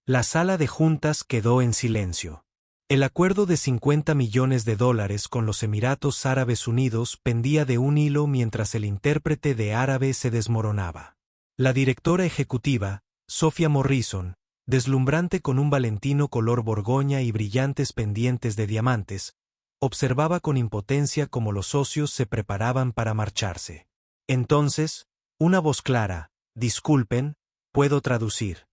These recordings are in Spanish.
La sala de juntas quedó en silencio. El acuerdo de $50 millones con los Emiratos Árabes Unidos pendía de un hilo mientras el intérprete de árabe se desmoronaba. La directora ejecutiva, Sophia Morrison, deslumbrante con un valentino color borgoña y brillantes pendientes de diamantes, observaba con impotencia cómo los socios se preparaban para marcharse. Entonces, una voz clara: «Disculpen, puedo traducir».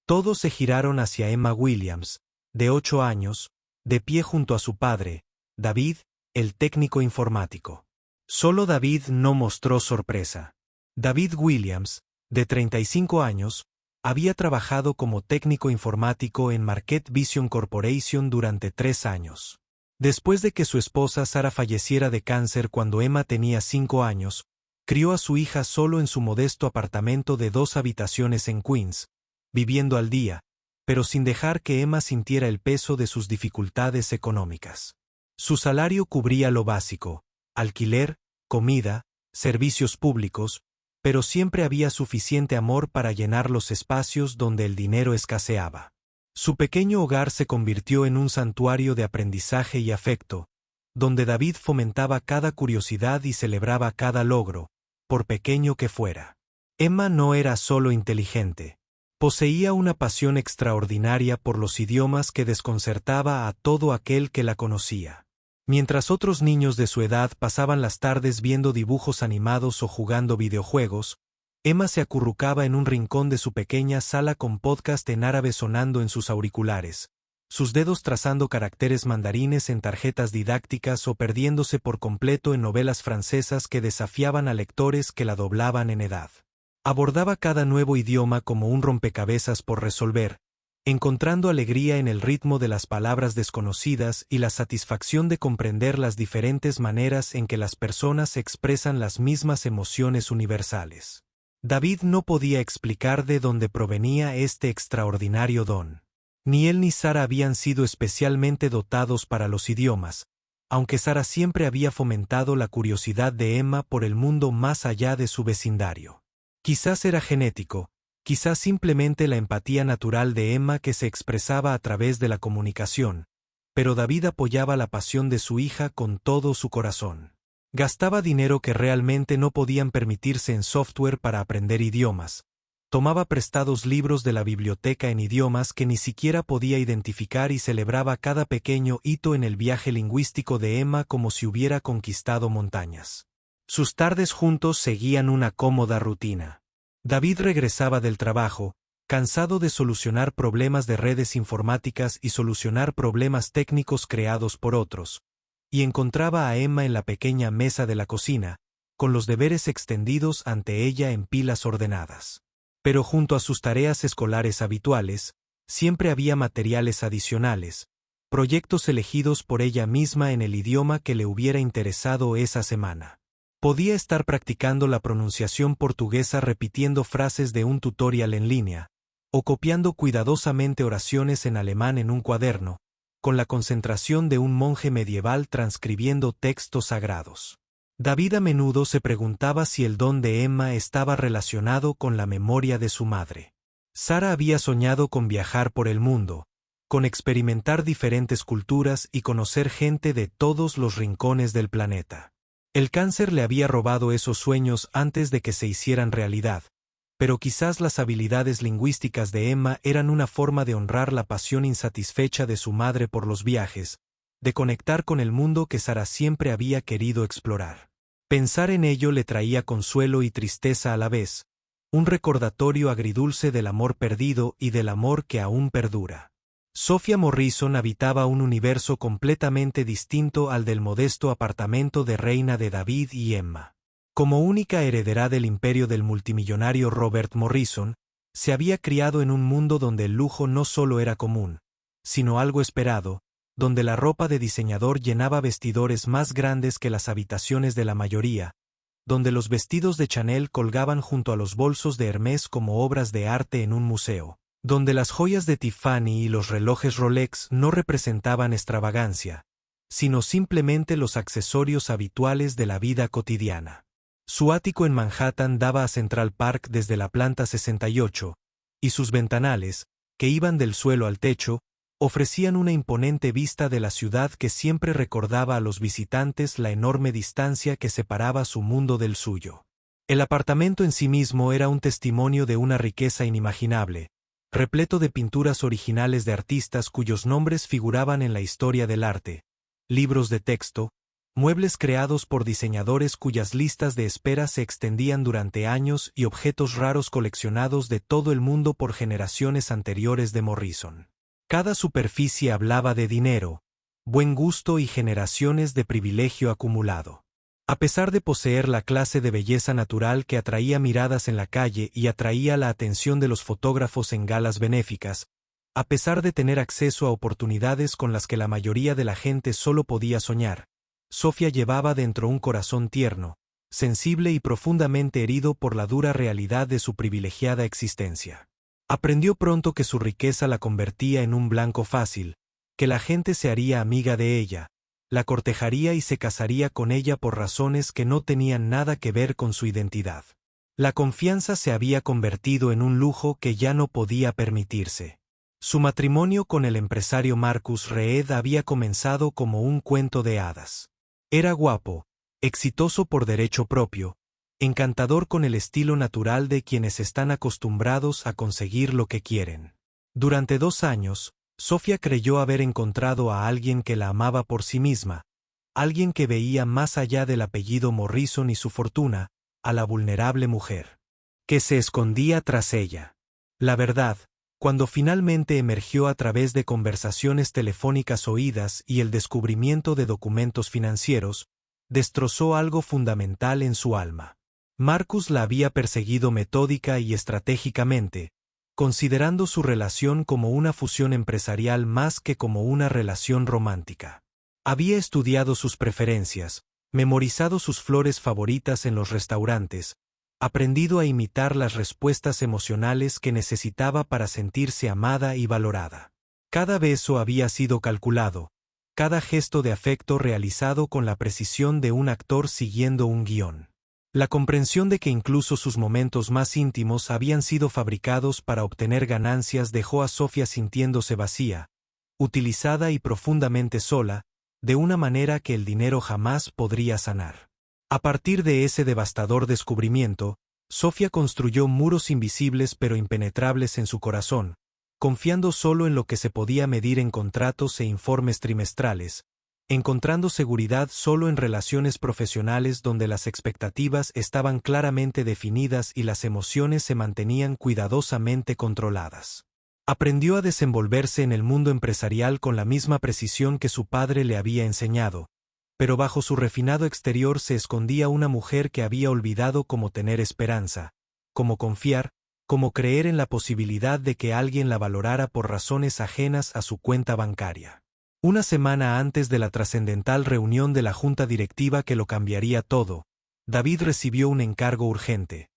Todos se giraron hacia Emma Williams, de 8 años, de pie junto a su padre, David, el técnico informático. Solo David no mostró sorpresa. David Williams, de 35 años, había trabajado como técnico informático en Market Vision Corporation durante 3 años. Después de que su esposa Sarah falleciera de cáncer cuando Emma tenía 5 años, crió a su hija solo en su modesto apartamento de 2 habitaciones en Queens, viviendo al día, pero sin dejar que Emma sintiera el peso de sus dificultades económicas. Su salario cubría lo básico: alquiler, comida, servicios públicos, pero siempre había suficiente amor para llenar los espacios donde el dinero escaseaba. Su pequeño hogar se convirtió en un santuario de aprendizaje y afecto, donde David fomentaba cada curiosidad y celebraba cada logro, por pequeño que fuera. Emma no era solo inteligente. Poseía una pasión extraordinaria por los idiomas que desconcertaba a todo aquel que la conocía. Mientras otros niños de su edad pasaban las tardes viendo dibujos animados o jugando videojuegos, Emma se acurrucaba en un rincón de su pequeña sala con podcast en árabe sonando en sus auriculares, sus dedos trazando caracteres mandarines en tarjetas didácticas o perdiéndose por completo en novelas francesas que desafiaban a lectores que la doblaban en edad. Abordaba cada nuevo idioma como un rompecabezas por resolver, encontrando alegría en el ritmo de las palabras desconocidas y la satisfacción de comprender las diferentes maneras en que las personas expresan las mismas emociones universales. David no podía explicar de dónde provenía este extraordinario don. Ni él ni Sarah habían sido especialmente dotados para los idiomas, aunque Sarah siempre había fomentado la curiosidad de Emma por el mundo más allá de su vecindario. Quizás era genético, quizás simplemente la empatía natural de Emma que se expresaba a través de la comunicación, pero David apoyaba la pasión de su hija con todo su corazón. Gastaba dinero que realmente no podían permitirse en software para aprender idiomas. Tomaba prestados libros de la biblioteca en idiomas que ni siquiera podía identificar y celebraba cada pequeño hito en el viaje lingüístico de Emma como si hubiera conquistado montañas. Sus tardes juntos seguían una cómoda rutina. David regresaba del trabajo, cansado de solucionar problemas de redes informáticas y solucionar problemas técnicos creados por otros, y encontraba a Emma en la pequeña mesa de la cocina, con los deberes extendidos ante ella en pilas ordenadas. Pero junto a sus tareas escolares habituales, siempre había materiales adicionales, proyectos elegidos por ella misma en el idioma que le hubiera interesado esa semana. Podía estar practicando la pronunciación portuguesa repitiendo frases de un tutorial en línea, o copiando cuidadosamente oraciones en alemán en un cuaderno, con la concentración de un monje medieval transcribiendo textos sagrados. David a menudo se preguntaba si el don de Emma estaba relacionado con la memoria de su madre. Sarah había soñado con viajar por el mundo, con experimentar diferentes culturas y conocer gente de todos los rincones del planeta. El cáncer le había robado esos sueños antes de que se hicieran realidad, pero quizás las habilidades lingüísticas de Emma eran una forma de honrar la pasión insatisfecha de su madre por los viajes, de conectar con el mundo que Sarah siempre había querido explorar. Pensar en ello le traía consuelo y tristeza a la vez, un recordatorio agridulce del amor perdido y del amor que aún perdura. Sophia Morrison habitaba un universo completamente distinto al del modesto apartamento de reina de David y Emma. Como única heredera del imperio del multimillonario Robert Morrison, se había criado en un mundo donde el lujo no solo era común, sino algo esperado, donde la ropa de diseñador llenaba vestidores más grandes que las habitaciones de la mayoría, donde los vestidos de Chanel colgaban junto a los bolsos de Hermès como obras de arte en un museo, donde las joyas de Tiffany y los relojes Rolex no representaban extravagancia, sino simplemente los accesorios habituales de la vida cotidiana. Su ático en Manhattan daba a Central Park desde la planta 68, y sus ventanales, que iban del suelo al techo, ofrecían una imponente vista de la ciudad que siempre recordaba a los visitantes la enorme distancia que separaba su mundo del suyo. El apartamento en sí mismo era un testimonio de una riqueza inimaginable, repleto de pinturas originales de artistas cuyos nombres figuraban en la historia del arte, libros de texto, muebles creados por diseñadores cuyas listas de espera se extendían durante años y objetos raros coleccionados de todo el mundo por generaciones anteriores de Morrison. Cada superficie hablaba de dinero, buen gusto y generaciones de privilegio acumulado. A pesar de poseer la clase de belleza natural que atraía miradas en la calle y atraía la atención de los fotógrafos en galas benéficas, a pesar de tener acceso a oportunidades con las que la mayoría de la gente solo podía soñar, Sofía llevaba dentro un corazón tierno, sensible y profundamente herido por la dura realidad de su privilegiada existencia. Aprendió pronto que su riqueza la convertía en un blanco fácil, que la gente se haría amiga de ella, la cortejaría y se casaría con ella por razones que no tenían nada que ver con su identidad. La confianza se había convertido en un lujo que ya no podía permitirse. Su matrimonio con el empresario Marcus Reed había comenzado como un cuento de hadas. Era guapo, exitoso por derecho propio, encantador con el estilo natural de quienes están acostumbrados a conseguir lo que quieren. Durante 2 años, Sofía creyó haber encontrado a alguien que la amaba por sí misma, alguien que veía más allá del apellido Morrison y su fortuna, a la vulnerable mujer que se escondía tras ella. La verdad, cuando finalmente emergió a través de conversaciones telefónicas oídas y el descubrimiento de documentos financieros, destrozó algo fundamental en su alma. Marcus la había perseguido metódica y estratégicamente, considerando su relación como una fusión empresarial más que como una relación romántica. Había estudiado sus preferencias, memorizado sus flores favoritas en los restaurantes, aprendido a imitar las respuestas emocionales que necesitaba para sentirse amada y valorada. Cada beso había sido calculado, cada gesto de afecto realizado con la precisión de un actor siguiendo un guión. La comprensión de que incluso sus momentos más íntimos habían sido fabricados para obtener ganancias dejó a Sofía sintiéndose vacía, utilizada y profundamente sola, de una manera que el dinero jamás podría sanar. A partir de ese devastador descubrimiento, Sofía construyó muros invisibles pero impenetrables en su corazón, confiando solo en lo que se podía medir en contratos e informes trimestrales, encontrando seguridad solo en relaciones profesionales donde las expectativas estaban claramente definidas y las emociones se mantenían cuidadosamente controladas. Aprendió a desenvolverse en el mundo empresarial con la misma precisión que su padre le había enseñado, pero bajo su refinado exterior se escondía una mujer que había olvidado cómo tener esperanza, cómo confiar, cómo creer en la posibilidad de que alguien la valorara por razones ajenas a su cuenta bancaria. Una semana antes de la trascendental reunión de la junta directiva que lo cambiaría todo, David recibió un encargo urgente: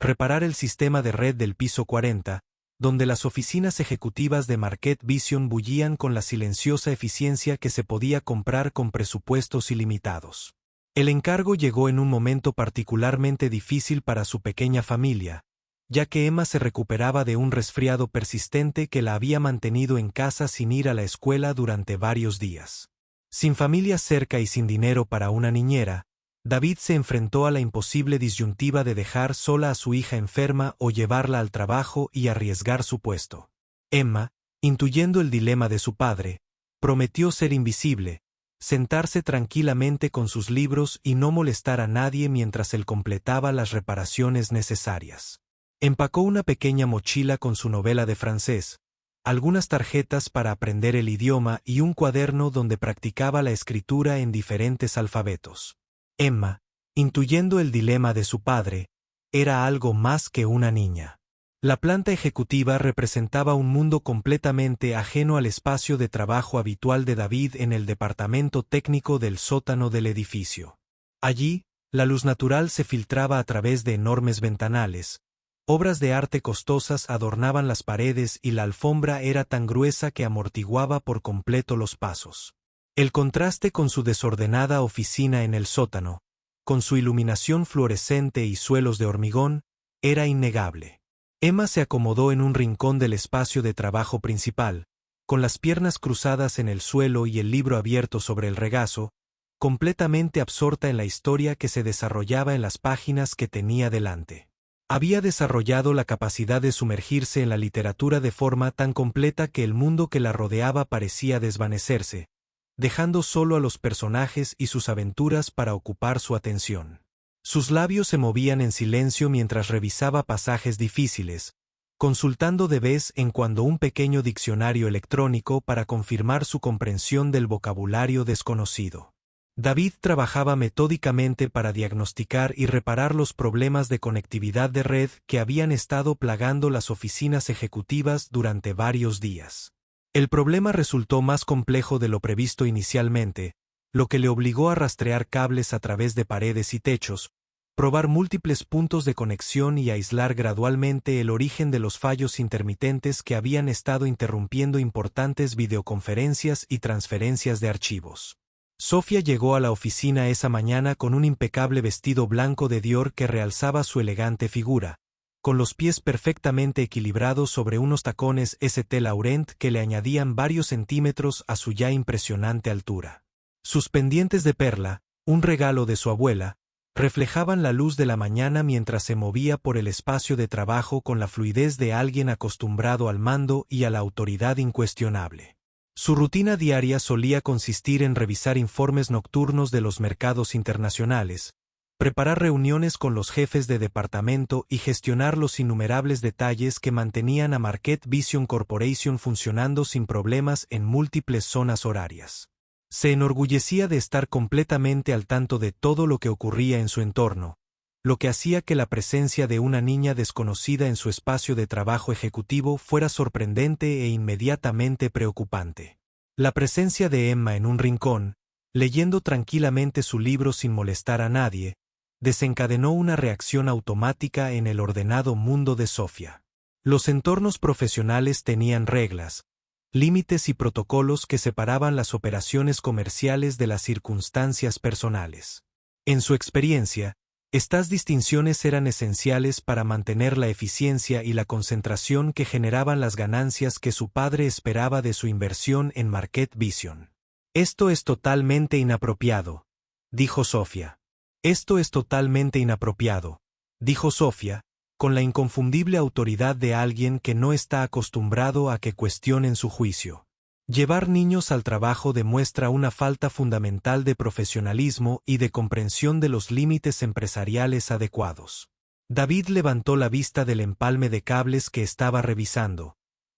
reparar el sistema de red del piso 40, donde las oficinas ejecutivas de Market Vision bullían con la silenciosa eficiencia que se podía comprar con presupuestos ilimitados. El encargo llegó en un momento particularmente difícil para su pequeña familia, ya que Emma se recuperaba de un resfriado persistente que la había mantenido en casa sin ir a la escuela durante varios días. Sin familia cerca y sin dinero para una niñera, David se enfrentó a la imposible disyuntiva de dejar sola a su hija enferma o llevarla al trabajo y arriesgar su puesto. Emma, intuyendo el dilema de su padre, prometió ser invisible, sentarse tranquilamente con sus libros y no molestar a nadie mientras él completaba las reparaciones necesarias. Empacó una pequeña mochila con su novela de francés, algunas tarjetas para aprender el idioma y un cuaderno donde practicaba la escritura en diferentes alfabetos. Emma, intuyendo el dilema de su padre, era algo más que una niña. La planta ejecutiva representaba un mundo completamente ajeno al espacio de trabajo habitual de David en el departamento técnico del sótano del edificio. Allí, la luz natural se filtraba a través de enormes ventanales, obras de arte costosas adornaban las paredes y la alfombra era tan gruesa que amortiguaba por completo los pasos. El contraste con su desordenada oficina en el sótano, con su iluminación fluorescente y suelos de hormigón, era innegable. Emma se acomodó en un rincón del espacio de trabajo principal, con las piernas cruzadas en el suelo y el libro abierto sobre el regazo, completamente absorta en la historia que se desarrollaba en las páginas que tenía delante. Había desarrollado la capacidad de sumergirse en la literatura de forma tan completa que el mundo que la rodeaba parecía desvanecerse, dejando solo a los personajes y sus aventuras para ocupar su atención. Sus labios se movían en silencio mientras revisaba pasajes difíciles, consultando de vez en cuando un pequeño diccionario electrónico para confirmar su comprensión del vocabulario desconocido. David trabajaba metódicamente para diagnosticar y reparar los problemas de conectividad de red que habían estado plagando las oficinas ejecutivas durante varios días. El problema resultó más complejo de lo previsto inicialmente, lo que le obligó a rastrear cables a través de paredes y techos, probar múltiples puntos de conexión y aislar gradualmente el origen de los fallos intermitentes que habían estado interrumpiendo importantes videoconferencias y transferencias de archivos. Sofía llegó a la oficina esa mañana con un impecable vestido blanco de Dior que realzaba su elegante figura, con los pies perfectamente equilibrados sobre unos tacones St. Laurent que le añadían varios centímetros a su ya impresionante altura. Sus pendientes de perla, un regalo de su abuela, reflejaban la luz de la mañana mientras se movía por el espacio de trabajo con la fluidez de alguien acostumbrado al mando y a la autoridad incuestionable. Su rutina diaria solía consistir en revisar informes nocturnos de los mercados internacionales, preparar reuniones con los jefes de departamento y gestionar los innumerables detalles que mantenían a Marquette Vision Corporation funcionando sin problemas en múltiples zonas horarias. Se enorgullecía de estar completamente al tanto de todo lo que ocurría en su entorno, lo que hacía que la presencia de una niña desconocida en su espacio de trabajo ejecutivo fuera sorprendente e inmediatamente preocupante. La presencia de Emma en un rincón, leyendo tranquilamente su libro sin molestar a nadie, desencadenó una reacción automática en el ordenado mundo de Sofía. Los entornos profesionales tenían reglas, límites y protocolos que separaban las operaciones comerciales de las circunstancias personales. En su experiencia, estas distinciones eran esenciales para mantener la eficiencia y la concentración que generaban las ganancias que su padre esperaba de su inversión en Marquette Vision. «Esto es totalmente inapropiado», dijo Sofía. «Esto es totalmente inapropiado», dijo Sofía, con la inconfundible autoridad de alguien que no está acostumbrado a que cuestionen su juicio. Llevar niños al trabajo demuestra una falta fundamental de profesionalismo y de comprensión de los límites empresariales adecuados. David levantó la vista del empalme de cables que estaba revisando.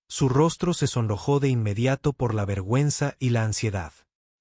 Su rostro se sonrojó de inmediato por la vergüenza y la ansiedad.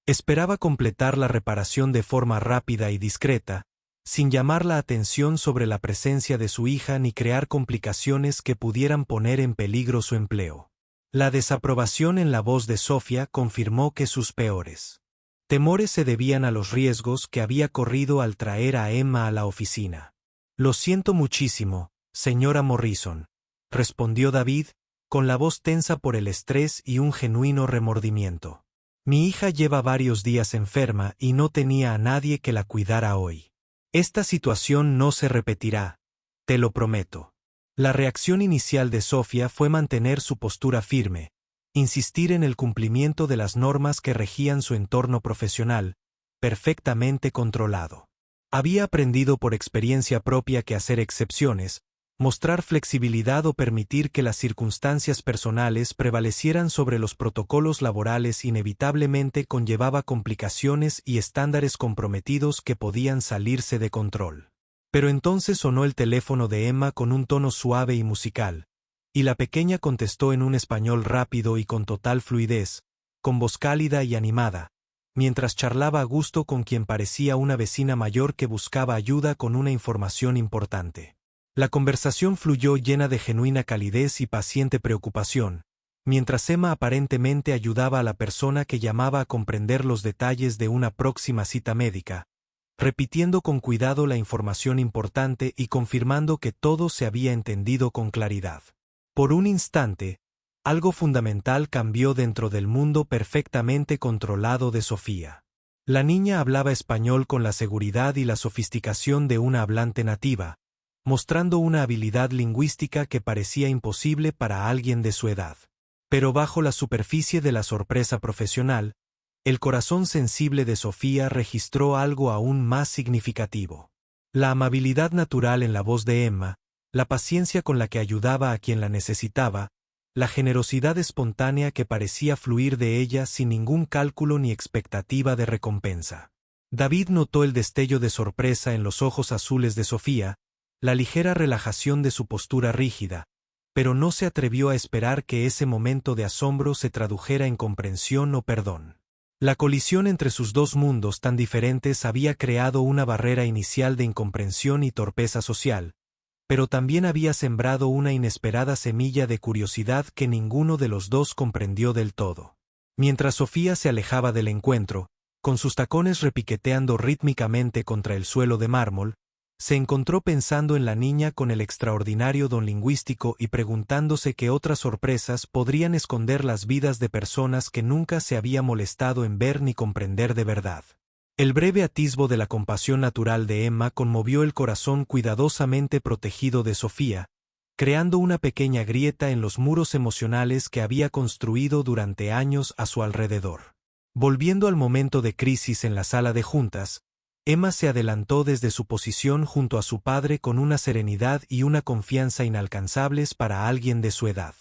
Esperaba completar la reparación de forma rápida y discreta, sin llamar la atención sobre la presencia de su hija ni crear complicaciones que pudieran poner en peligro su empleo. La desaprobación en la voz de Sofía confirmó que sus peores temores se debían a los riesgos que había corrido al traer a Emma a la oficina. «Lo siento muchísimo, señora Morrison», respondió David, con la voz tensa por el estrés y un genuino remordimiento. «Mi hija lleva varios días enferma y no tenía a nadie que la cuidara hoy. Esta situación no se repetirá, te lo prometo». La reacción inicial de Sofía fue mantener su postura firme, insistir en el cumplimiento de las normas que regían su entorno profesional, perfectamente controlado. Había aprendido por experiencia propia que hacer excepciones, mostrar flexibilidad o permitir que las circunstancias personales prevalecieran sobre los protocolos laborales inevitablemente conllevaba complicaciones y estándares comprometidos que podían salirse de control. Pero entonces sonó el teléfono de Emma con un tono suave y musical, y la pequeña contestó en un español rápido y con total fluidez, con voz cálida y animada, mientras charlaba a gusto con quien parecía una vecina mayor que buscaba ayuda con una información importante. La conversación fluyó llena de genuina calidez y paciente preocupación, mientras Emma aparentemente ayudaba a la persona que llamaba a comprender los detalles de una próxima cita médica, repitiendo con cuidado la información importante y confirmando que todo se había entendido con claridad. Por un instante, algo fundamental cambió dentro del mundo perfectamente controlado de Sofía. La niña hablaba español con la seguridad y la sofisticación de una hablante nativa, mostrando una habilidad lingüística que parecía imposible para alguien de su edad. Pero bajo la superficie de la sorpresa profesional, el corazón sensible de Sofía registró algo aún más significativo. La amabilidad natural en la voz de Emma, la paciencia con la que ayudaba a quien la necesitaba, la generosidad espontánea que parecía fluir de ella sin ningún cálculo ni expectativa de recompensa. David notó el destello de sorpresa en los ojos azules de Sofía, la ligera relajación de su postura rígida, pero no se atrevió a esperar que ese momento de asombro se tradujera en comprensión o perdón. La colisión entre sus dos mundos tan diferentes había creado una barrera inicial de incomprensión y torpeza social, pero también había sembrado una inesperada semilla de curiosidad que ninguno de los dos comprendió del todo. Mientras Sofía se alejaba del encuentro, con sus tacones repiqueteando rítmicamente contra el suelo de mármol, se encontró pensando en la niña con el extraordinario don lingüístico y preguntándose qué otras sorpresas podrían esconder las vidas de personas que nunca se había molestado en ver ni comprender de verdad. El breve atisbo de la compasión natural de Emma conmovió el corazón cuidadosamente protegido de Sofía, creando una pequeña grieta en los muros emocionales que había construido durante años a su alrededor. Volviendo al momento de crisis en la sala de juntas, Emma se adelantó desde su posición junto a su padre con una serenidad y una confianza inalcanzables para alguien de su edad.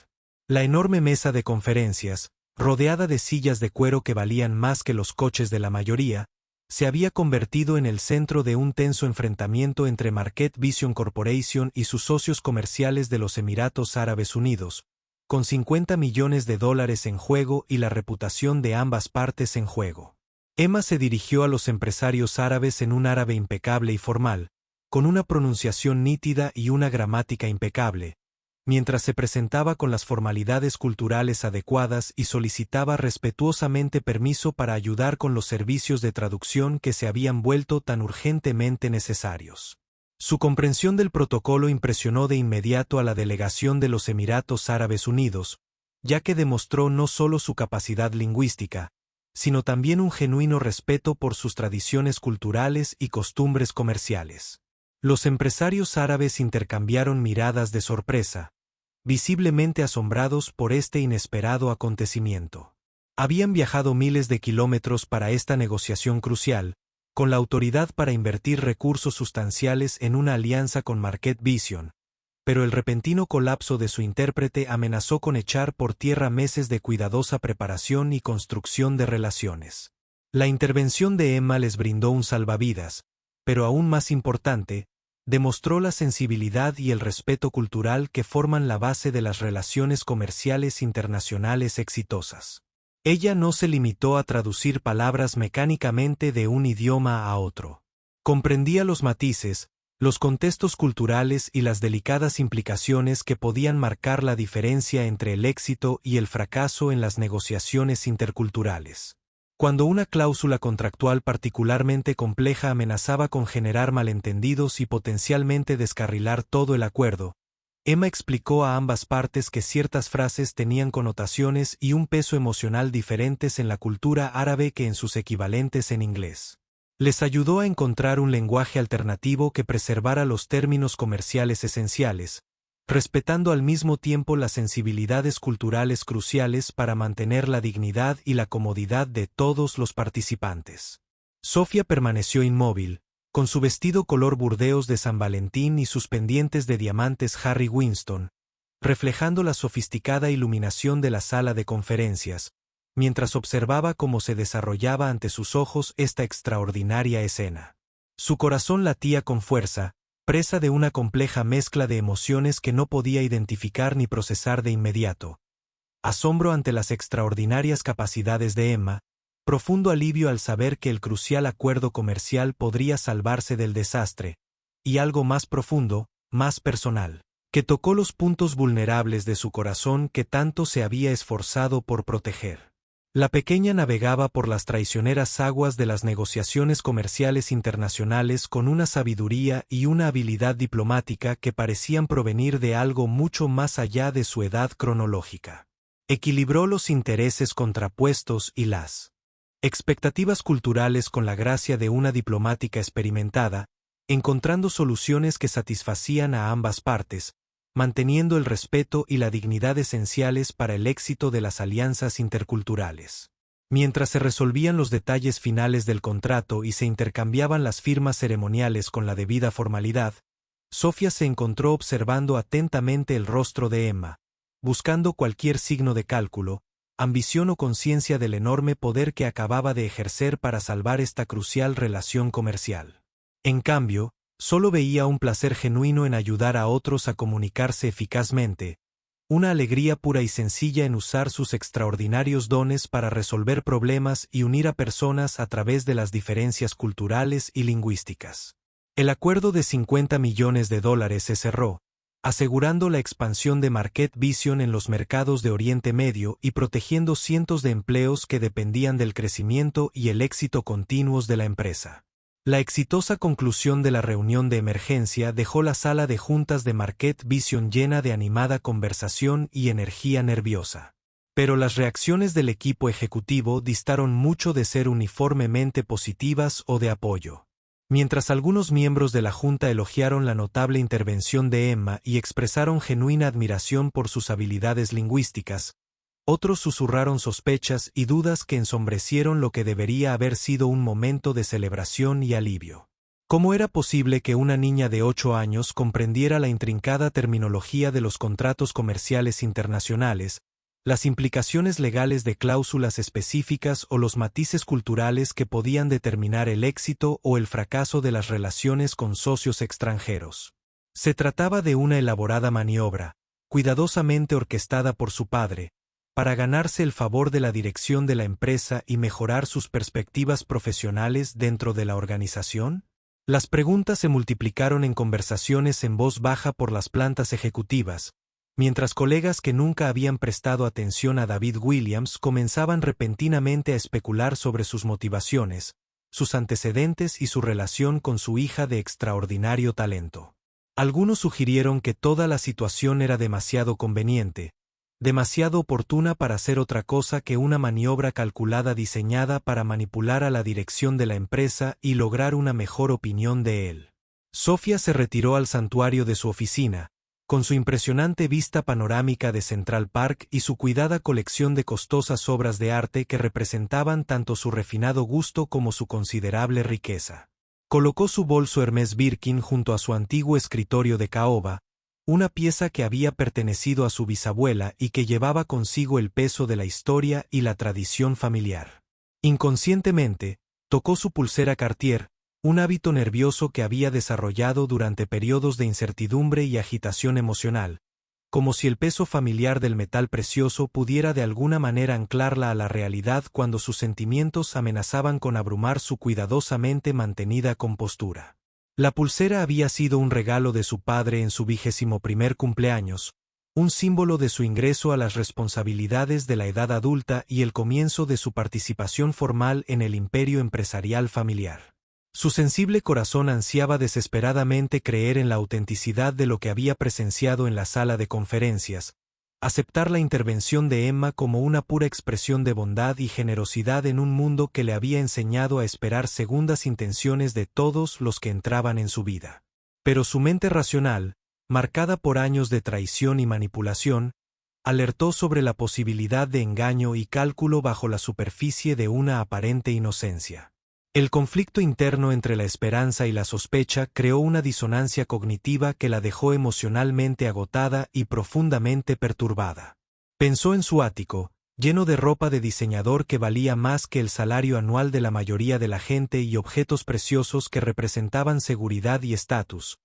La enorme mesa de conferencias, rodeada de sillas de cuero que valían más que los coches de la mayoría, se había convertido en el centro de un tenso enfrentamiento entre Marquette Vision Corporation y sus socios comerciales de los Emiratos Árabes Unidos, con $50 millones en juego y la reputación de ambas partes en juego. Emma se dirigió a los empresarios árabes en un árabe impecable y formal, con una pronunciación nítida y una gramática impecable, mientras se presentaba con las formalidades culturales adecuadas y solicitaba respetuosamente permiso para ayudar con los servicios de traducción que se habían vuelto tan urgentemente necesarios. Su comprensión del protocolo impresionó de inmediato a la delegación de los Emiratos Árabes Unidos, ya que demostró no solo su capacidad lingüística, sino también un genuino respeto por sus tradiciones culturales y costumbres comerciales. Los empresarios árabes intercambiaron miradas de sorpresa, visiblemente asombrados por este inesperado acontecimiento. Habían viajado miles de kilómetros para esta negociación crucial, con la autoridad para invertir recursos sustanciales en una alianza con Marquette Vision, pero el repentino colapso de su intérprete amenazó con echar por tierra meses de cuidadosa preparación y construcción de relaciones. La intervención de Emma les brindó un salvavidas, pero aún más importante, demostró la sensibilidad y el respeto cultural que forman la base de las relaciones comerciales internacionales exitosas. Ella no se limitó a traducir palabras mecánicamente de un idioma a otro. Comprendía los matices, los contextos culturales y las delicadas implicaciones que podían marcar la diferencia entre el éxito y el fracaso en las negociaciones interculturales. Cuando una cláusula contractual particularmente compleja amenazaba con generar malentendidos y potencialmente descarrilar todo el acuerdo, Emma explicó a ambas partes que ciertas frases tenían connotaciones y un peso emocional diferentes en la cultura árabe que en sus equivalentes en inglés. Les ayudó a encontrar un lenguaje alternativo que preservara los términos comerciales esenciales, respetando al mismo tiempo las sensibilidades culturales cruciales para mantener la dignidad y la comodidad de todos los participantes. Sofía permaneció inmóvil, con su vestido color burdeos de San Valentín y sus pendientes de diamantes Harry Winston, reflejando la sofisticada iluminación de la sala de conferencias, mientras observaba cómo se desarrollaba ante sus ojos esta extraordinaria escena. Su corazón latía con fuerza, presa de una compleja mezcla de emociones que no podía identificar ni procesar de inmediato. Asombro ante las extraordinarias capacidades de Emma, profundo alivio al saber que el crucial acuerdo comercial podría salvarse del desastre, y algo más profundo, más personal, que tocó los puntos vulnerables de su corazón que tanto se había esforzado por proteger. La pequeña navegaba por las traicioneras aguas de las negociaciones comerciales internacionales con una sabiduría y una habilidad diplomática que parecían provenir de algo mucho más allá de su edad cronológica. Equilibró los intereses contrapuestos y las expectativas culturales con la gracia de una diplomática experimentada, encontrando soluciones que satisfacían a ambas partes, manteniendo el respeto y la dignidad esenciales para el éxito de las alianzas interculturales. Mientras se resolvían los detalles finales del contrato y se intercambiaban las firmas ceremoniales con la debida formalidad, Sofía se encontró observando atentamente el rostro de Emma, buscando cualquier signo de cálculo, ambición o conciencia del enorme poder que acababa de ejercer para salvar esta crucial relación comercial. En cambio, solo veía un placer genuino en ayudar a otros a comunicarse eficazmente, una alegría pura y sencilla en usar sus extraordinarios dones para resolver problemas y unir a personas a través de las diferencias culturales y lingüísticas. El acuerdo de $50 millones se cerró, asegurando la expansión de Market Vision en los mercados de Oriente Medio y protegiendo cientos de empleos que dependían del crecimiento y el éxito continuos de la empresa. La exitosa conclusión de la reunión de emergencia dejó la sala de juntas de Market Vision llena de animada conversación y energía nerviosa. Pero las reacciones del equipo ejecutivo distaron mucho de ser uniformemente positivas o de apoyo. Mientras algunos miembros de la junta elogiaron la notable intervención de Emma y expresaron genuina admiración por sus habilidades lingüísticas, otros susurraron sospechas y dudas que ensombrecieron lo que debería haber sido un momento de celebración y alivio. ¿Cómo era posible que una niña de 8 años comprendiera la intrincada terminología de los contratos comerciales internacionales, las implicaciones legales de cláusulas específicas o los matices culturales que podían determinar el éxito o el fracaso de las relaciones con socios extranjeros? Se trataba de una elaborada maniobra, cuidadosamente orquestada por su padre, para ganarse el favor de la dirección de la empresa y mejorar sus perspectivas profesionales dentro de la organización? Las preguntas se multiplicaron en conversaciones en voz baja por las plantas ejecutivas, mientras colegas que nunca habían prestado atención a David Williams comenzaban repentinamente a especular sobre sus motivaciones, sus antecedentes y su relación con su hija de extraordinario talento. Algunos sugirieron que toda la situación era demasiado conveniente, demasiado oportuna para ser otra cosa que una maniobra calculada diseñada para manipular a la dirección de la empresa y lograr una mejor opinión de él. Sofía se retiró al santuario de su oficina, con su impresionante vista panorámica de Central Park y su cuidada colección de costosas obras de arte que representaban tanto su refinado gusto como su considerable riqueza. Colocó su bolso Hermès Birkin junto a su antiguo escritorio de caoba, una pieza que había pertenecido a su bisabuela y que llevaba consigo el peso de la historia y la tradición familiar. Inconscientemente, tocó su pulsera Cartier, un hábito nervioso que había desarrollado durante periodos de incertidumbre y agitación emocional, como si el peso familiar del metal precioso pudiera de alguna manera anclarla a la realidad cuando sus sentimientos amenazaban con abrumar su cuidadosamente mantenida compostura. La pulsera había sido un regalo de su padre en su 21º cumpleaños, un símbolo de su ingreso a las responsabilidades de la edad adulta y el comienzo de su participación formal en el imperio empresarial familiar. Su sensible corazón ansiaba desesperadamente creer en la autenticidad de lo que había presenciado en la sala de conferencias, aceptar la intervención de Emma como una pura expresión de bondad y generosidad en un mundo que le había enseñado a esperar segundas intenciones de todos los que entraban en su vida. Pero su mente racional, marcada por años de traición y manipulación, alertó sobre la posibilidad de engaño y cálculo bajo la superficie de una aparente inocencia. El conflicto interno entre la esperanza y la sospecha creó una disonancia cognitiva que la dejó emocionalmente agotada y profundamente perturbada. Pensó en su ático, lleno de ropa de diseñador que valía más que el salario anual de la mayoría de la gente y objetos preciosos que representaban seguridad y estatus,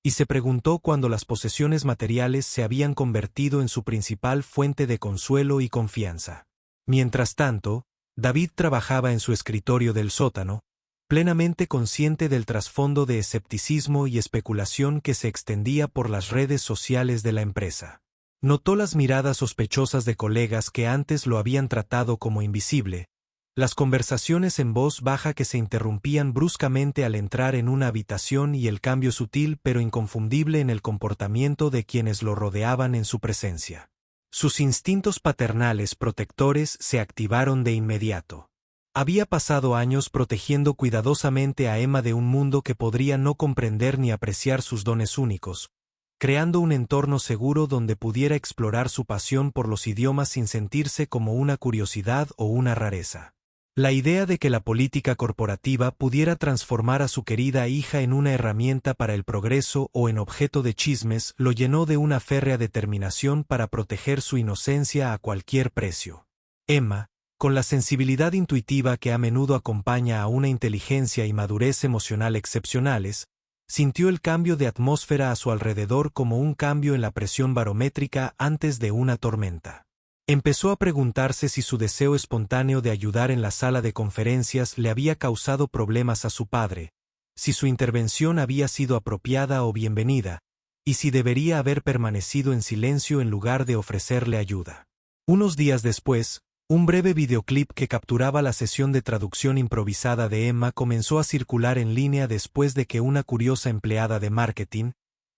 y se preguntó cuándo las posesiones materiales se habían convertido en su principal fuente de consuelo y confianza. Mientras tanto, David trabajaba en su escritorio del sótano, plenamente consciente del trasfondo de escepticismo y especulación que se extendía por las redes sociales de la empresa. Notó las miradas sospechosas de colegas que antes lo habían tratado como invisible, las conversaciones en voz baja que se interrumpían bruscamente al entrar en una habitación y el cambio sutil pero inconfundible en el comportamiento de quienes lo rodeaban en su presencia. Sus instintos paternales protectores se activaron de inmediato. Había pasado años protegiendo cuidadosamente a Emma de un mundo que podría no comprender ni apreciar sus dones únicos, creando un entorno seguro donde pudiera explorar su pasión por los idiomas sin sentirse como una curiosidad o una rareza. La idea de que la política corporativa pudiera transformar a su querida hija en una herramienta para el progreso o en objeto de chismes lo llenó de una férrea determinación para proteger su inocencia a cualquier precio. Emma, con la sensibilidad intuitiva que a menudo acompaña a una inteligencia y madurez emocional excepcionales, sintió el cambio de atmósfera a su alrededor como un cambio en la presión barométrica antes de una tormenta. Empezó a preguntarse si su deseo espontáneo de ayudar en la sala de conferencias le había causado problemas a su padre, si su intervención había sido apropiada o bienvenida, y si debería haber permanecido en silencio en lugar de ofrecerle ayuda. Unos días después, un breve videoclip que capturaba la sesión de traducción improvisada de Emma comenzó a circular en línea después de que una curiosa empleada de marketing,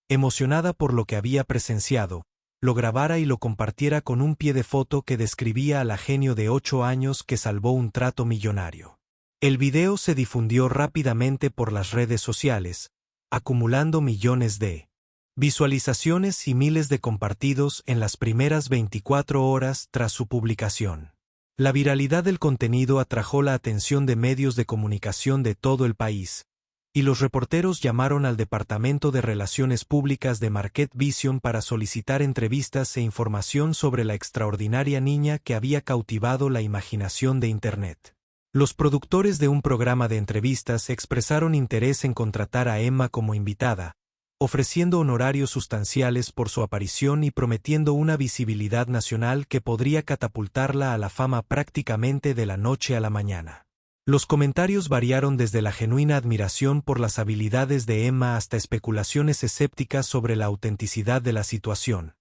emocionada por lo que había presenciado, lo grabara y lo compartiera con un pie de foto que describía a la genio de 8 años que salvó un trato millonario. El video se difundió rápidamente por las redes sociales, acumulando millones de visualizaciones y miles de compartidos en las primeras 24 horas tras su publicación. La viralidad del contenido atrajo la atención de medios de comunicación de todo el país, y los reporteros llamaron al Departamento de Relaciones Públicas de Market Vision para solicitar entrevistas e información sobre la extraordinaria niña que había cautivado la imaginación de Internet. Los productores de un programa de entrevistas expresaron interés en contratar a Emma como invitada, ofreciendo honorarios sustanciales por su aparición y prometiendo una visibilidad nacional que podría catapultarla a la fama prácticamente de la noche a la mañana. Los comentarios variaron desde la genuina admiración por las habilidades de Emma hasta especulaciones escépticas sobre la autenticidad de la situación.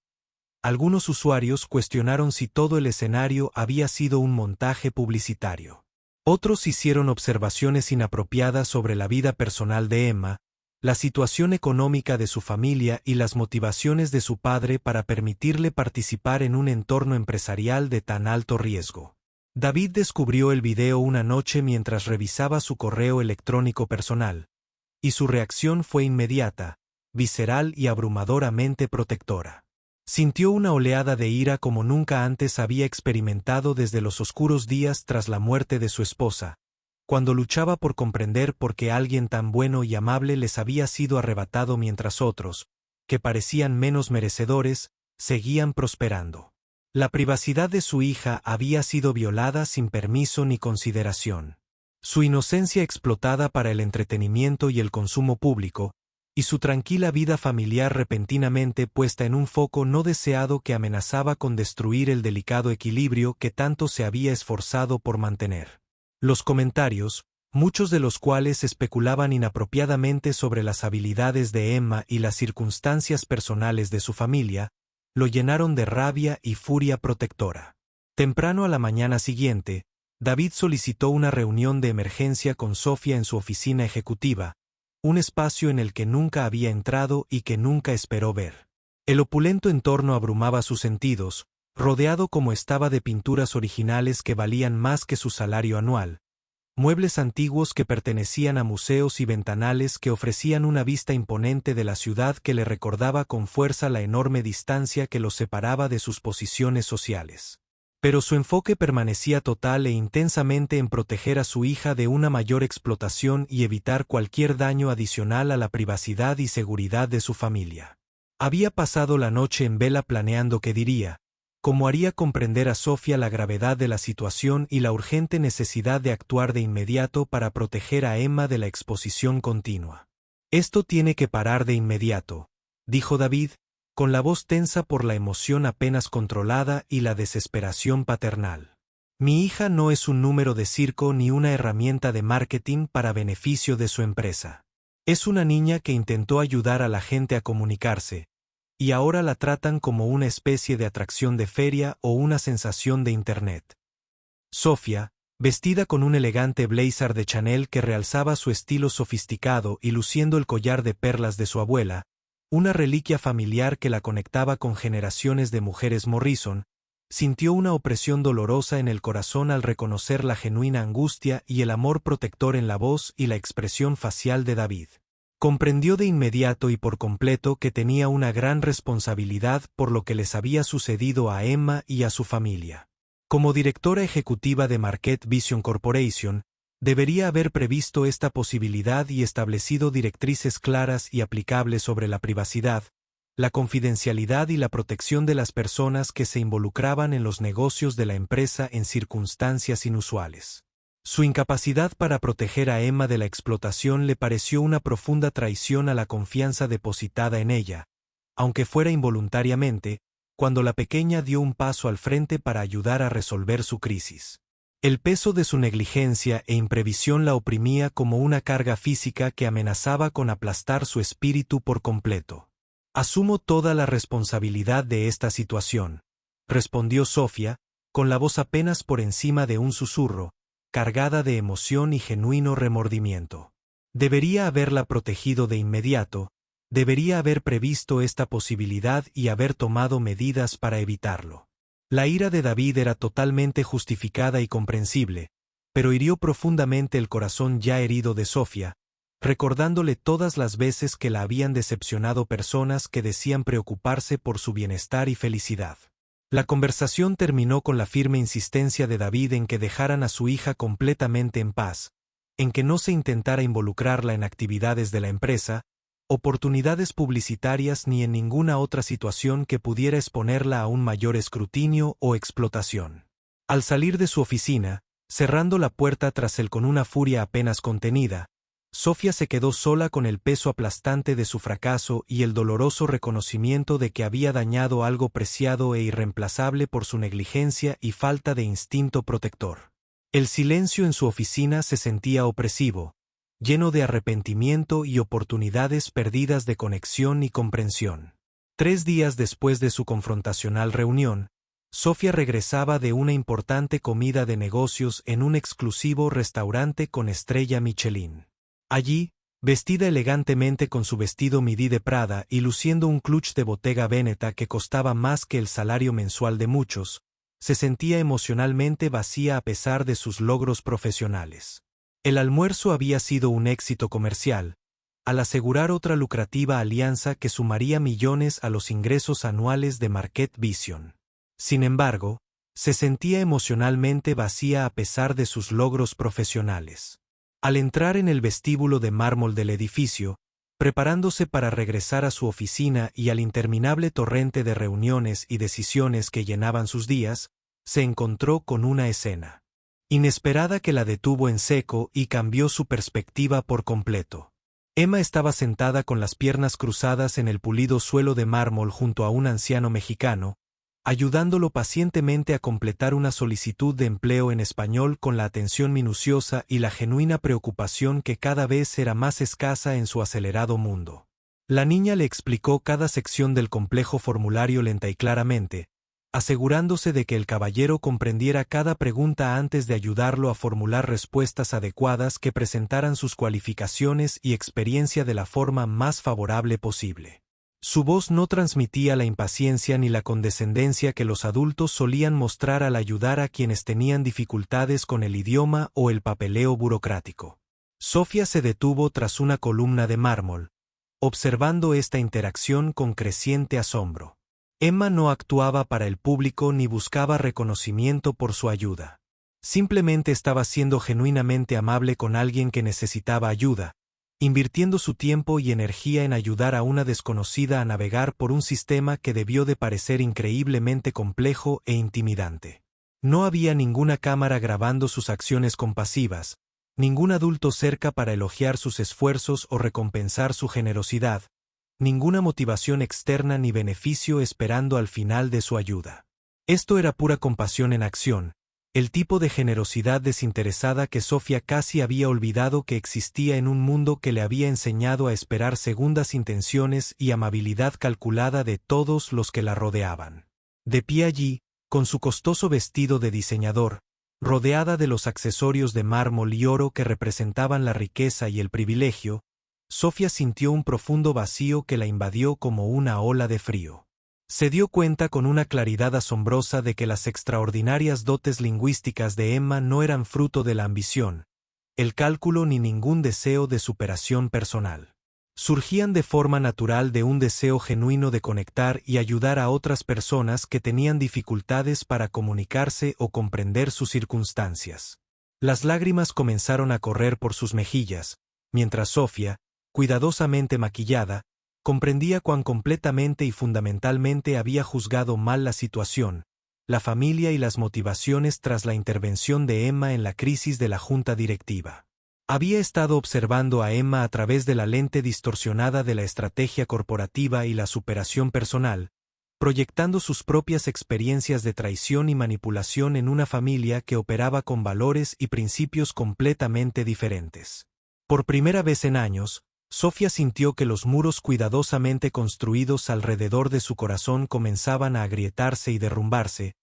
Algunos usuarios cuestionaron si todo el escenario había sido un montaje publicitario. Otros hicieron observaciones inapropiadas sobre la vida personal de Emma, la situación económica de su familia y las motivaciones de su padre para permitirle participar en un entorno empresarial de tan alto riesgo. David descubrió el video una noche mientras revisaba su correo electrónico personal, y su reacción fue inmediata, visceral y abrumadoramente protectora. Sintió una oleada de ira como nunca antes había experimentado desde los oscuros días tras la muerte de su esposa, cuando luchaba por comprender por qué alguien tan bueno y amable les había sido arrebatado mientras otros, que parecían menos merecedores, seguían prosperando. La privacidad de su hija había sido violada sin permiso ni consideración. Su inocencia explotada para el entretenimiento y el consumo público, y su tranquila vida familiar repentinamente puesta en un foco no deseado que amenazaba con destruir el delicado equilibrio que tanto se había esforzado por mantener. Los comentarios, muchos de los cuales especulaban inapropiadamente sobre las habilidades de Emma y las circunstancias personales de su familia, lo llenaron de rabia y furia protectora. Temprano a la mañana siguiente, David solicitó una reunión de emergencia con Sofía en su oficina ejecutiva, un espacio en el que nunca había entrado y que nunca esperó ver. El opulento entorno abrumaba sus sentidos, rodeado como estaba de pinturas originales que valían más que su salario anual, muebles antiguos que pertenecían a museos y ventanales que ofrecían una vista imponente de la ciudad que le recordaba con fuerza la enorme distancia que los separaba de sus posiciones sociales. Pero su enfoque permanecía total e intensamente en proteger a su hija de una mayor explotación y evitar cualquier daño adicional a la privacidad y seguridad de su familia. Había pasado la noche en vela planeando qué diría, cómo haría comprender a Sofía la gravedad de la situación y la urgente necesidad de actuar de inmediato para proteger a Emma de la exposición continua. «Esto tiene que parar de inmediato», dijo David, con la voz tensa por la emoción apenas controlada y la desesperación paternal. «Mi hija no es un número de circo ni una herramienta de marketing para beneficio de su empresa. Es una niña que intentó ayudar a la gente a comunicarse, y ahora la tratan como una especie de atracción de feria o una sensación de Internet». Sofía, vestida con un elegante blazer de Chanel que realzaba su estilo sofisticado y luciendo el collar de perlas de su abuela, una reliquia familiar que la conectaba con generaciones de mujeres Morrison, Sintió una opresión dolorosa en el corazón al reconocer la genuina angustia y el amor protector en la voz y la expresión facial de David. Comprendió de inmediato y por completo que tenía una gran responsabilidad por lo que les había sucedido a Emma y a su familia. Como directora ejecutiva de Marquette Vision Corporation, debería haber previsto esta posibilidad y establecido directrices claras y aplicables sobre la privacidad, la confidencialidad y la protección de las personas que se involucraban en los negocios de la empresa en circunstancias inusuales. Su incapacidad para proteger a Emma de la explotación le pareció una profunda traición a la confianza depositada en ella, aunque fuera involuntariamente, cuando la pequeña dio un paso al frente para ayudar a resolver su crisis. El peso de su negligencia e imprevisión la oprimía como una carga física que amenazaba con aplastar su espíritu por completo. «Asumo toda la responsabilidad de esta situación», respondió Sofía, con la voz apenas por encima de un susurro, cargada de emoción y genuino remordimiento. Debería haberla protegido de inmediato, debería haber previsto esta posibilidad y haber tomado medidas para evitarlo. La ira de David era totalmente justificada y comprensible, pero hirió profundamente el corazón ya herido de Sofía, recordándole todas las veces que la habían decepcionado personas que decían preocuparse por su bienestar y felicidad. La conversación terminó con la firme insistencia de David en que dejaran a su hija completamente en paz, en que no se intentara involucrarla en actividades de la empresa, oportunidades publicitarias ni en ninguna otra situación que pudiera exponerla a un mayor escrutinio o explotación. Al salir de su oficina, cerrando la puerta tras él con una furia apenas contenida, Sofía se quedó sola con el peso aplastante de su fracaso y el doloroso reconocimiento de que había dañado algo preciado e irreemplazable por su negligencia y falta de instinto protector. El silencio en su oficina se sentía opresivo, lleno de arrepentimiento y oportunidades perdidas de conexión y comprensión. 3 días después de su confrontacional reunión, Sofía regresaba de una importante comida de negocios en un exclusivo restaurante con estrella Michelin. Allí, vestida elegantemente con su vestido Midi de Prada y luciendo un clutch de Bottega Veneta que costaba más que el salario mensual de muchos, se sentía emocionalmente vacía a pesar de sus logros profesionales. El almuerzo había sido un éxito comercial, al asegurar otra lucrativa alianza que sumaría millones a los ingresos anuales de Marquette Vision. Sin embargo, se sentía emocionalmente vacía a pesar de sus logros profesionales. Al entrar en el vestíbulo de mármol del edificio, preparándose para regresar a su oficina y al interminable torrente de reuniones y decisiones que llenaban sus días, se encontró con una escena inesperada que la detuvo en seco y cambió su perspectiva por completo. Emma estaba sentada con las piernas cruzadas en el pulido suelo de mármol junto a un anciano mexicano, ayudándolo pacientemente a completar una solicitud de empleo en español con la atención minuciosa y la genuina preocupación que cada vez era más escasa en su acelerado mundo. La niña le explicó cada sección del complejo formulario lenta y claramente, asegurándose de que el caballero comprendiera cada pregunta antes de ayudarlo a formular respuestas adecuadas que presentaran sus cualificaciones y experiencia de la forma más favorable posible. Su voz no transmitía la impaciencia ni la condescendencia que los adultos solían mostrar al ayudar a quienes tenían dificultades con el idioma o el papeleo burocrático. Sofía se detuvo tras una columna de mármol, observando esta interacción con creciente asombro. Emma no actuaba para el público ni buscaba reconocimiento por su ayuda. Simplemente estaba siendo genuinamente amable con alguien que necesitaba ayuda, invirtiendo su tiempo y energía en ayudar a una desconocida a navegar por un sistema que debió de parecer increíblemente complejo e intimidante. No había ninguna cámara grabando sus acciones compasivas, ningún adulto cerca para elogiar sus esfuerzos o recompensar su generosidad, ninguna motivación externa ni beneficio esperando al final de su ayuda. Esto era pura compasión en acción, el tipo de generosidad desinteresada que Sofía casi había olvidado que existía en un mundo que le había enseñado a esperar segundas intenciones y amabilidad calculada de todos los que la rodeaban. De pie allí, con su costoso vestido de diseñador, rodeada de los accesorios de mármol y oro que representaban la riqueza y el privilegio, Sofía sintió un profundo vacío que la invadió como una ola de frío. Se dio cuenta con una claridad asombrosa de que las extraordinarias dotes lingüísticas de Emma no eran fruto de la ambición, el cálculo ni ningún deseo de superación personal. Surgían de forma natural de un deseo genuino de conectar y ayudar a otras personas que tenían dificultades para comunicarse o comprender sus circunstancias. Las lágrimas comenzaron a correr por sus mejillas, mientras Sofía, cuidadosamente maquillada, comprendía cuán completamente y fundamentalmente había juzgado mal la situación, la familia y las motivaciones tras la intervención de Emma en la crisis de la junta directiva. Había estado observando a Emma a través de la lente distorsionada de la estrategia corporativa y la superación personal, proyectando sus propias experiencias de traición y manipulación en una familia que operaba con valores y principios completamente diferentes. Por primera vez en años, Sofía sintió que los muros cuidadosamente construidos alrededor de su corazón comenzaban a agrietarse y derrumbarse,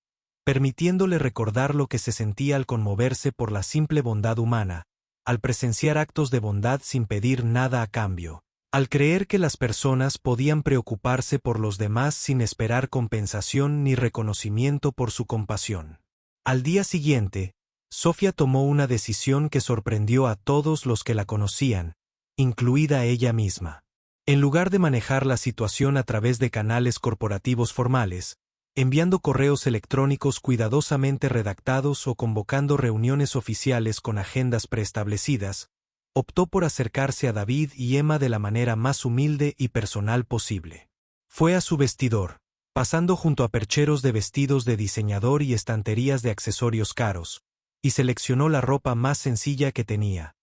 permitiéndole recordar lo que se sentía al conmoverse por la simple bondad humana, al presenciar actos de bondad sin pedir nada a cambio, al creer que las personas podían preocuparse por los demás sin esperar compensación ni reconocimiento por su compasión. Al día siguiente, Sofía tomó una decisión que sorprendió a todos los que la conocían, incluida ella misma. En lugar de manejar la situación a través de canales corporativos formales, enviando correos electrónicos cuidadosamente redactados o convocando reuniones oficiales con agendas preestablecidas, optó por acercarse a David y Emma de la manera más humilde y personal posible. Fue a su vestidor, pasando junto a percheros de vestidos de diseñador y estanterías de accesorios caros, y seleccionó la ropa más sencilla que tenía.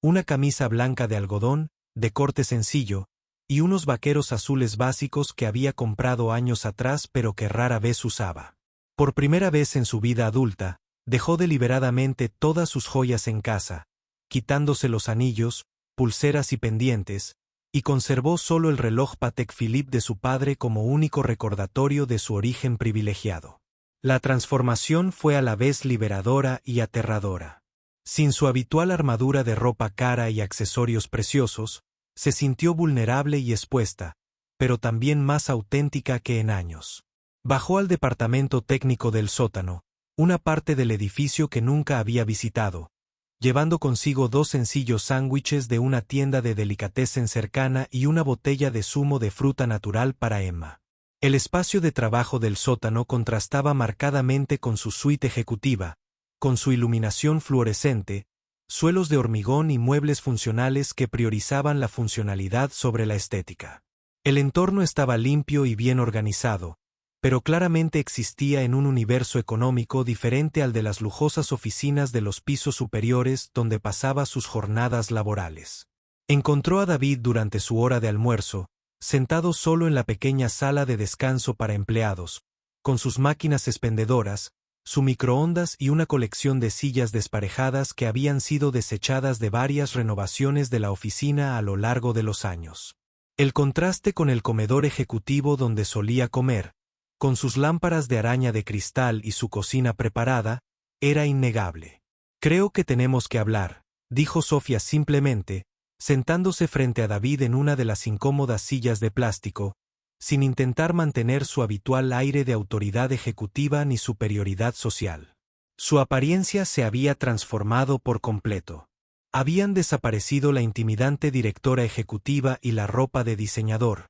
Una camisa blanca de algodón, de corte sencillo, y unos vaqueros azules básicos que había comprado años atrás pero que rara vez usaba. Por primera vez en su vida adulta, dejó deliberadamente todas sus joyas en casa, quitándose los anillos, pulseras y pendientes, y conservó solo el reloj Patek Philippe de su padre como único recordatorio de su origen privilegiado. La transformación fue a la vez liberadora y aterradora. Sin su habitual armadura de ropa cara y accesorios preciosos, se sintió vulnerable y expuesta, pero también más auténtica que en años. Bajó al departamento técnico del sótano, una parte del edificio que nunca había visitado, llevando consigo 2 sencillos sándwiches de una tienda de delicatessen cercana y una botella de zumo de fruta natural para Emma. El espacio de trabajo del sótano contrastaba marcadamente con su suite ejecutiva, con su iluminación fluorescente, suelos de hormigón y muebles funcionales que priorizaban la funcionalidad sobre la estética. El entorno estaba limpio y bien organizado, pero claramente existía en un universo económico diferente al de las lujosas oficinas de los pisos superiores donde pasaba sus jornadas laborales. Encontró a David durante su hora de almuerzo, sentado solo en la pequeña sala de descanso para empleados, con sus máquinas expendedoras, su microondas y una colección de sillas desparejadas que habían sido desechadas de varias renovaciones de la oficina a lo largo de los años. El contraste con el comedor ejecutivo donde solía comer, con sus lámparas de araña de cristal y su cocina preparada, era innegable. «Creo que tenemos que hablar», dijo Sofía simplemente, sentándose frente a David en una de las incómodas sillas de plástico, sin intentar mantener su habitual aire de autoridad ejecutiva ni superioridad social. Su apariencia se había transformado por completo. Habían desaparecido la intimidante directora ejecutiva y la ropa de diseñador,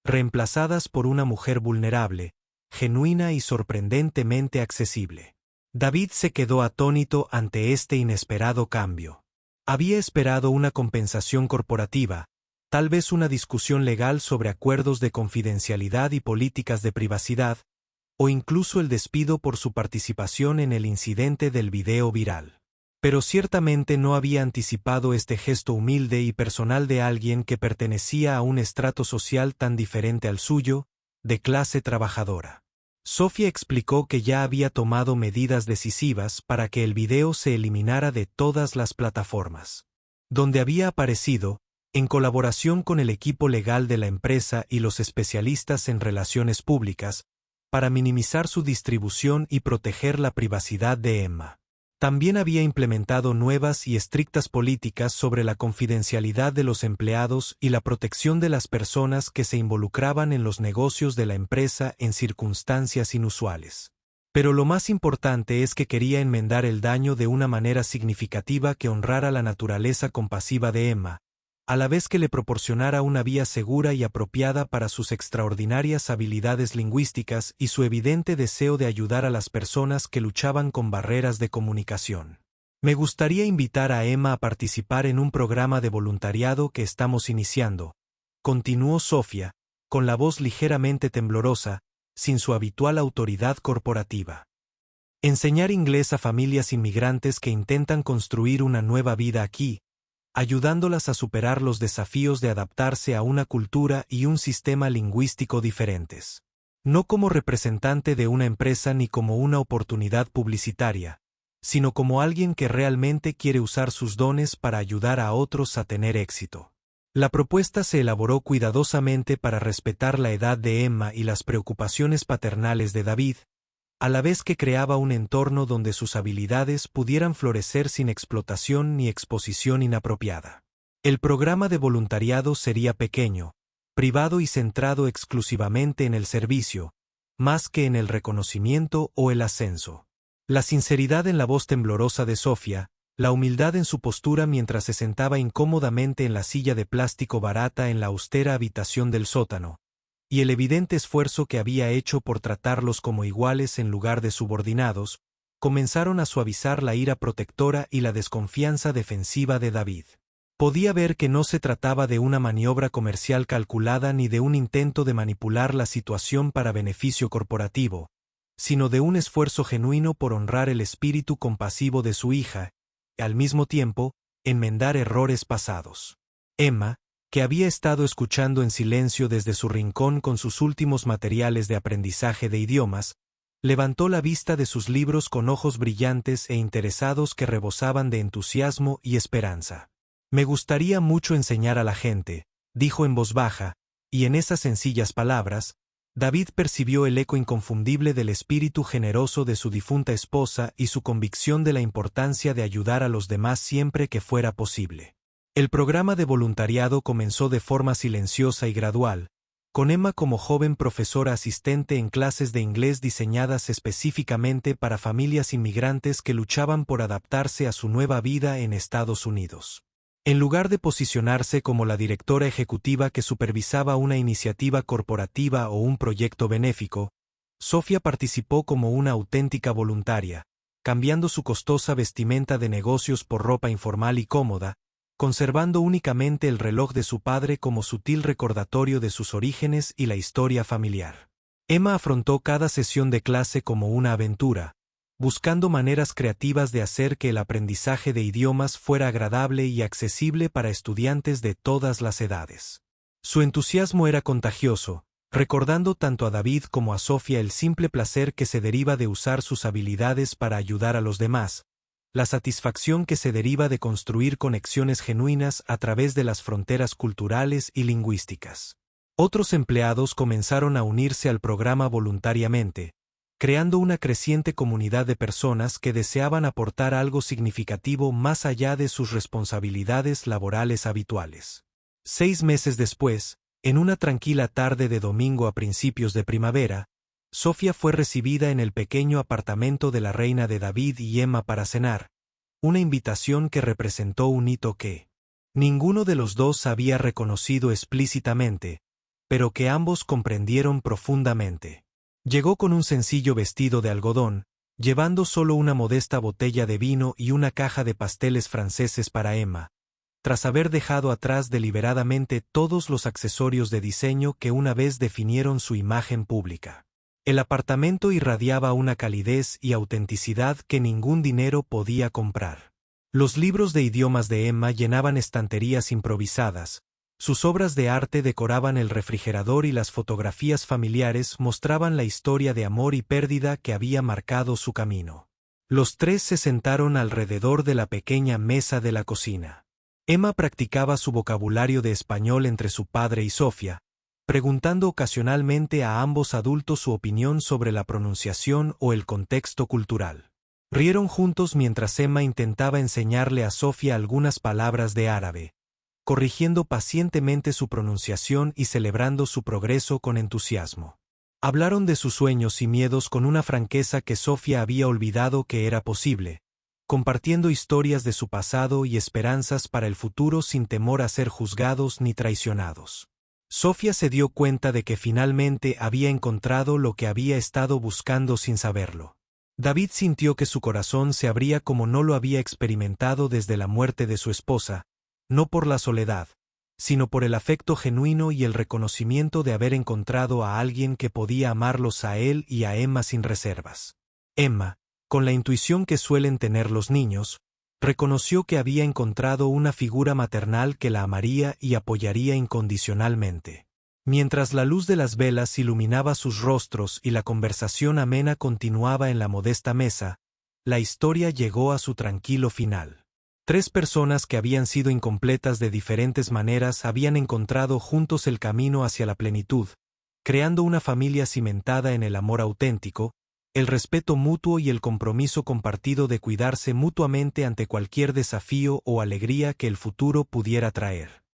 reemplazadas por una mujer vulnerable, genuina y sorprendentemente accesible. David se quedó atónito ante este inesperado cambio. Había esperado una compensación corporativa, tal vez una discusión legal sobre acuerdos de confidencialidad y políticas de privacidad, o incluso el despido por su participación en el incidente del video viral. Pero ciertamente no había anticipado este gesto humilde y personal de alguien que pertenecía a un estrato social tan diferente al suyo, de clase trabajadora. Sofía explicó que ya había tomado medidas decisivas para que el video se eliminara de todas las plataformas. Donde había aparecido, en colaboración con el equipo legal de la empresa y los especialistas en relaciones públicas, para minimizar su distribución y proteger la privacidad de Emma. También había implementado nuevas y estrictas políticas sobre la confidencialidad de los empleados y la protección de las personas que se involucraban en los negocios de la empresa en circunstancias inusuales. Pero lo más importante es que quería enmendar el daño de una manera significativa que honrara la naturaleza compasiva de Emma, a la vez que le proporcionara una vía segura y apropiada para sus extraordinarias habilidades lingüísticas y su evidente deseo de ayudar a las personas que luchaban con barreras de comunicación. Me gustaría invitar a Emma a participar en un programa de voluntariado que estamos iniciando, continuó Sofía, con la voz ligeramente temblorosa, sin su habitual autoridad corporativa. Enseñar inglés a familias inmigrantes que intentan construir una nueva vida aquí, ayudándolas a superar los desafíos de adaptarse a una cultura y un sistema lingüístico diferentes. No como representante de una empresa ni como una oportunidad publicitaria, sino como alguien que realmente quiere usar sus dones para ayudar a otros a tener éxito. La propuesta se elaboró cuidadosamente para respetar la edad de Emma y las preocupaciones paternales de David, a la vez que creaba un entorno donde sus habilidades pudieran florecer sin explotación ni exposición inapropiada. El programa de voluntariado sería pequeño, privado y centrado exclusivamente en el servicio, más que en el reconocimiento o el ascenso. La sinceridad en la voz temblorosa de Sofía, la humildad en su postura mientras se sentaba incómodamente en la silla de plástico barata en la austera habitación del sótano, y el evidente esfuerzo que había hecho por tratarlos como iguales en lugar de subordinados, comenzaron a suavizar la ira protectora y la desconfianza defensiva de David. Podía ver que no se trataba de una maniobra comercial calculada ni de un intento de manipular la situación para beneficio corporativo, sino de un esfuerzo genuino por honrar el espíritu compasivo de su hija, y al mismo tiempo, enmendar errores pasados. Emma, que había estado escuchando en silencio desde su rincón con sus últimos materiales de aprendizaje de idiomas, levantó la vista de sus libros con ojos brillantes e interesados que rebosaban de entusiasmo y esperanza. Me gustaría mucho enseñar a la gente, dijo en voz baja, y en esas sencillas palabras, David percibió el eco inconfundible del espíritu generoso de su difunta esposa y su convicción de la importancia de ayudar a los demás siempre que fuera posible. El programa de voluntariado comenzó de forma silenciosa y gradual, con Emma como joven profesora asistente en clases de inglés diseñadas específicamente para familias inmigrantes que luchaban por adaptarse a su nueva vida en Estados Unidos. En lugar de posicionarse como la directora ejecutiva que supervisaba una iniciativa corporativa o un proyecto benéfico, Sofía participó como una auténtica voluntaria, cambiando su costosa vestimenta de negocios por ropa informal y cómoda, conservando únicamente el reloj de su padre como sutil recordatorio de sus orígenes y la historia familiar. Emma afrontó cada sesión de clase como una aventura, buscando maneras creativas de hacer que el aprendizaje de idiomas fuera agradable y accesible para estudiantes de todas las edades. Su entusiasmo era contagioso, recordando tanto a David como a Sofía el simple placer que se deriva de usar sus habilidades para ayudar a los demás, la satisfacción que se deriva de construir conexiones genuinas a través de las fronteras culturales y lingüísticas. Otros empleados comenzaron a unirse al programa voluntariamente, creando una creciente comunidad de personas que deseaban aportar algo significativo más allá de sus responsabilidades laborales habituales. 6 meses después, en una tranquila tarde de domingo a principios de primavera, Sofía fue recibida en el pequeño apartamento de la reina de David y Emma para cenar, una invitación que representó un hito que ninguno de los dos había reconocido explícitamente, pero que ambos comprendieron profundamente. Llegó con un sencillo vestido de algodón, llevando solo una modesta botella de vino y una caja de pasteles franceses para Emma, tras haber dejado atrás deliberadamente todos los accesorios de diseño que una vez definieron su imagen pública. El apartamento irradiaba una calidez y autenticidad que ningún dinero podía comprar. Los libros de idiomas de Emma llenaban estanterías improvisadas, sus obras de arte decoraban el refrigerador y las fotografías familiares mostraban la historia de amor y pérdida que había marcado su camino. Los tres se sentaron alrededor de la pequeña mesa de la cocina. Emma practicaba su vocabulario de español entre su padre y Sofía, preguntando ocasionalmente a ambos adultos su opinión sobre la pronunciación o el contexto cultural. Rieron juntos mientras Emma intentaba enseñarle a Sofía algunas palabras de árabe, corrigiendo pacientemente su pronunciación y celebrando su progreso con entusiasmo. Hablaron de sus sueños y miedos con una franqueza que Sofía había olvidado que era posible, compartiendo historias de su pasado y esperanzas para el futuro sin temor a ser juzgados ni traicionados. Sofía se dio cuenta de que finalmente había encontrado lo que había estado buscando sin saberlo. David sintió que su corazón se abría como no lo había experimentado desde la muerte de su esposa, no por la soledad, sino por el afecto genuino y el reconocimiento de haber encontrado a alguien que podía amarlos a él y a Emma sin reservas. Emma, con la intuición que suelen tener los niños, reconoció que había encontrado una figura maternal que la amaría y apoyaría incondicionalmente. Mientras la luz de las velas iluminaba sus rostros y la conversación amena continuaba en la modesta mesa, la historia llegó a su tranquilo final. 3 personas que habían sido incompletas de diferentes maneras habían encontrado juntos el camino hacia la plenitud, creando una familia cimentada en el amor auténtico, el respeto mutuo y el compromiso compartido de cuidarse mutuamente ante cualquier desafío o alegría que el futuro pudiera traer.